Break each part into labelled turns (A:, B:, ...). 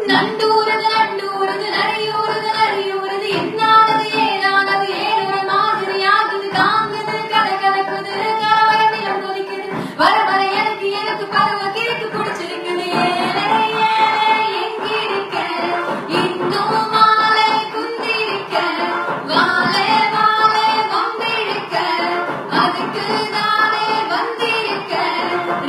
A: நண்டூரது நண்டூரது நரியூரது நரியூரது என்னானது ஏனானது ஏனொரு மாதிரி ஆகுது காங்குது கதை கலக்குது கலவர நிலம் கொதிக்குது வர வர எனக்கு பருவ கிழக்கு பிடிச்சிருக்குது ஏழை ஏழை எங்கிருக்க இன்னும் மாலை குந்திருக்க வாழை வாழை வந்திருக்க அதுக்கு தானே வந்திருக்க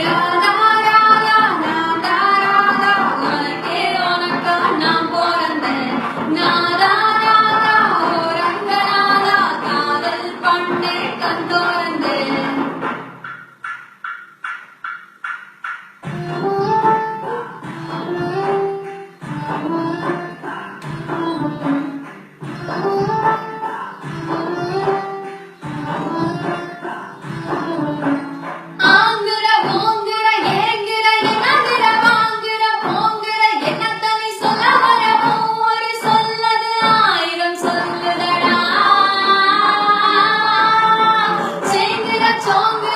A: ராதா ராதா நாதா ராதா உனக்கே உனக்கா நான் பிறந்தேன் நாதா நாதா ஓரங்கநாதா காதல் பண்ணே கண் திறந்தேன் ஆங்குற ஓங்குற ஏங்குற என்னங்குற வாங்குற போங்குற என்னத்தனை சொல்ல வரவோ ஒரு சொல்லது ஆயிரம் சொல்லுதடா சேங்குற சோங்குற